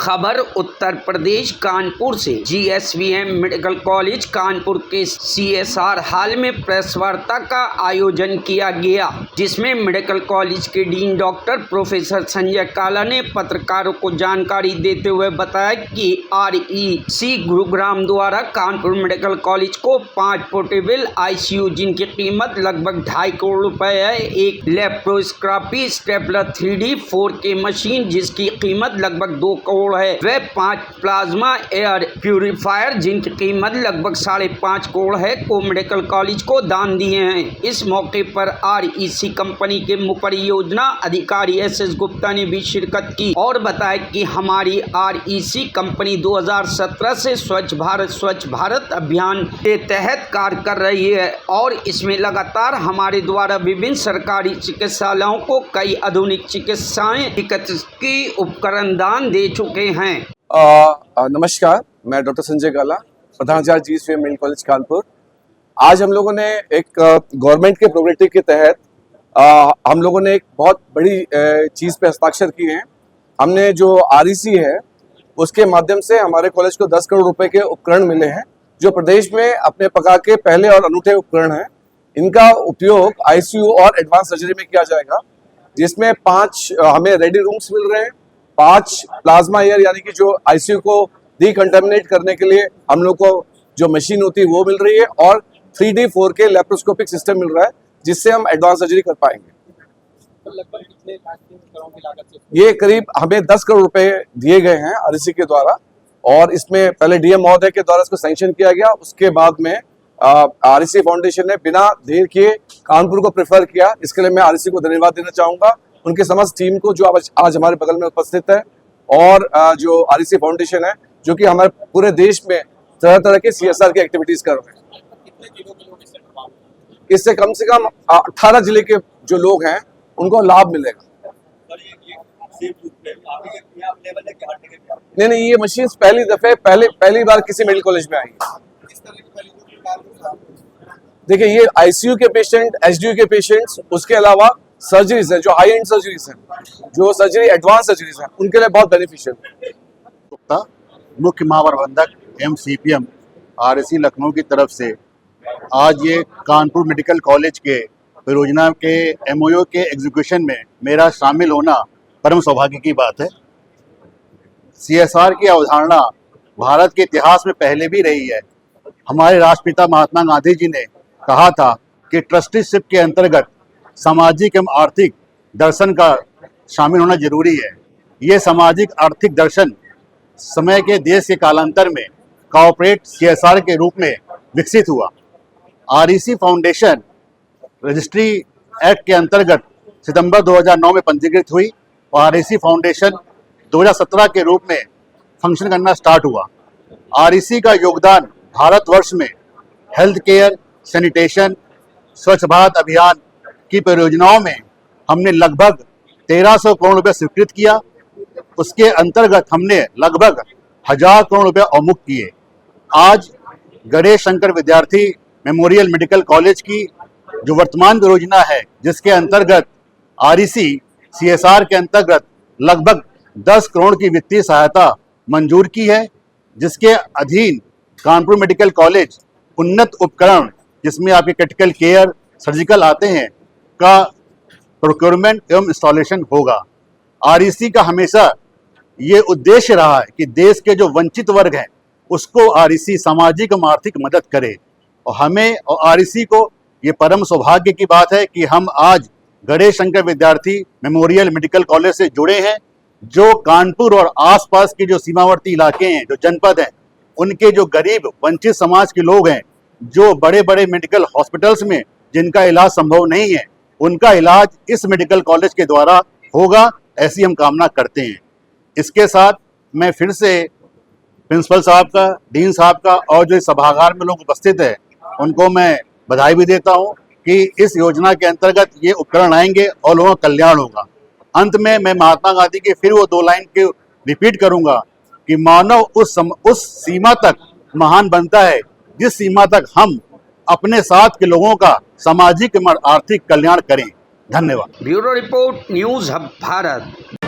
खबर उत्तर प्रदेश कानपुर से। GSVM medical college Kanpur के सीएसआर हॉल में प्रेस वार्ता का आयोजन किया गया, जिसमें मेडिकल कॉलेज के डीन डॉक्टर प्रोफेसर संजय काला ने पत्रकारों को जानकारी देते हुए बताया कि आरईसी गुरुग्राम द्वारा कानपुर मेडिकल कॉलेज को 5 पोर्टेबल आईसीयू जिनकी कीमत लगभग 2.5 करोड़ रुपए है, एक laparoscopy stapler 3D 4K machine जिसकी कीमत लगभग 2 करोड़ है, वे 5 प्लाज्मा एयर प्यूरिफायर जिनकी कीमत लगभग 5.5 करोड़ है को मेडिकल कॉलेज को दान दिए हैं। इस मौके पर आरईसी कंपनी के मुख्य परियोजना अधिकारी SS गुप्ता ने भी शिरकत की और बताया कि हमारी आरईसी कंपनी 2017 से स्वच्छ भारत अभियान के तहत कार्य कर रही है और इसमें लगातार हमारे द्वारा विभिन्न सरकारी चिकित्सालयों को कई आधुनिक चिकित्सकीय उपकरण दान दे चुके हैं। नमस्कार, मैं डॉक्टर संजय काला, प्रधानाचार्य जीएसवीएम मेडिकल कॉलेज कानपुर। आज हम लोगों ने एक गवर्नमेंट के प्रोग्रेटिव के तहत हम लोगों ने एक बहुत बड़ी चीज़ पे हस्ताक्षर किए हैं। हमने जो आरईसी है उसके माध्यम से हमारे कॉलेज को 10 करोड़ रुपए के उपकरण मिले हैं, जो प्रदेश में अपने प्रकार के पहले और अनूठे उपकरण हैं। इनका उपयोग आईसीयू और एडवांस सर्जरी में किया जाएगा, जिसमें 5 हमें रेडी रूम्स मिल रहे हैं, 5 प्लाज्मा एयर यानी कि जो आईसीयू को डिकंटामिनेट करने के लिए हम लोग को जो मशीन होती है वो मिल रही है, और 3D 4K लेप्रोस्कोपिक सिस्टम मिल रहा है, जिससे हम एडवांस सर्जरी कर पाएंगे। तो लगभग कितने करोड़ की लागत से? ये करीब हमें 10 करोड़ रुपए दिए गए हैं आरईसी के द्वारा, और इसमें पहले डीएम महोदय के द्वारा इसको सैंक्शन किया गया। उसके बाद में आरईसी फाउंडेशन ने बिना देर किए कानपुर को प्रेफर किया। इसके लिए मैं आरईसी को धन्यवाद देना चाहूंगा, उनके समस्त टीम को जो आज हमारे बगल में उपस्थित है, और जो आरईसी फाउंडेशन है जो कि हमारे पूरे देश में तरह तरह के सीएसआर की एक्टिविटीज कर रहे हैं। कितने जिलों के लोग इससे प्रभावित? इससे कम से कम 18 जिले के जो लोग हैं उनको लाभ मिलेगा। नहीं, ये मशीन पहली बार किसी मेडिकल कॉलेज में आई है। देखिए, ये आईसीयू के पेशेंट, एचडीयू के पेशेंट्स, उसके अलावा सर्जरीज है, जो हाई एंड सर्जरीज है, जो सर्जरी एडवांस सर्जरीज है, उनके लिए बहुत बेनिफिशियल है। मुख्य महाप्रबंधक MCPM आरईसी लखनऊ की तरफ से आज ये कानपुर मेडिकल कॉलेज के परियोजना के MOU के एग्जीक्यूशन में मेरा शामिल होना परम सौभाग्य की बात है। CSR की अवधारणा भारत के इतिहास में पहले भी रही है। हमारे राष्ट्रपिता महात्मा गांधी जी ने कहा था कि ट्रस्टीशिप के अंतर्गत सामाजिक एवं आर्थिक दर्शन का शामिल होना जरूरी है। ये सामाजिक आर्थिक दर्शन समय के देश के कालांतर में कॉर्पोरेट CSR के रूप में विकसित हुआ। आरईसी फाउंडेशन रजिस्ट्री एक्ट के अंतर्गत सितंबर 2009 में पंजीकृत हुई और आरईसी फाउंडेशन 2017 के रूप में फंक्शन करना स्टार्ट हुआ। आरईसी का योगदान भारतवर्ष में हेल्थ केयर, सैनिटेशन, स्वच्छ भारत अभियान की परियोजनाओं में हमने लगभग 1300 करोड़ रुपए स्वीकृत किया। उसके अंतर्गत हमने लगभग 1000 करोड़ रुपए अवमुक्त किए। आज गणेश शंकर विद्यार्थी मेमोरियल मेडिकल कॉलेज की जो वर्तमान परियोजना है, जिसके अंतर्गत आरईसी CSR के अंतर्गत लगभग 10 करोड़ की वित्तीय सहायता मंजूर की है, जिसके अधीन कानपुर मेडिकल कॉलेज उन्नत उपकरण, जिसमें आपके क्रिटिकल केयर, सर्जिकल आते हैं, का प्रोक्योरमेंट एवं इंस्टॉलेशन होगा। आरईसी का हमेशा ये उद्देश्य रहा है कि देश के जो वंचित वर्ग हैं उसको आरईसी सामाजिक एवं आर्थिक मदद करे, और हमें और आरईसी को ये परम सौभाग्य की बात है कि हम आज गणेश शंकर विद्यार्थी मेमोरियल मेडिकल कॉलेज से जुड़े हैं, जो कानपुर और आसपास के जो सीमावर्ती इलाके हैं, जो जनपद हैं, उनके जो गरीब वंचित समाज के लोग हैं, जो बड़े बड़े मेडिकल हॉस्पिटल्स में जिनका इलाज संभव नहीं है, उनका इलाज इस मेडिकल कॉलेज के द्वारा होगा, ऐसी हम कामना करते हैं। इसके साथ मैं फिर से प्रिंसिपल साहब का, डीन साहब का और जो सभागार में लोग उपस्थित हैं उनको मैं बधाई भी देता हूं कि इस योजना के अंतर्गत ये उपकरण आएंगे और लोगों का कल्याण होगा। अंत में मैं महात्मा गांधी के फिर वो 2 लाइन के रिपीट करूंगा कि मानव उस सीमा तक महान बनता है जिस सीमा तक हम अपने साथ के लोगों का सामाजिक और आर्थिक कल्याण करें। धन्यवाद। Bureau report, news hub Bharat.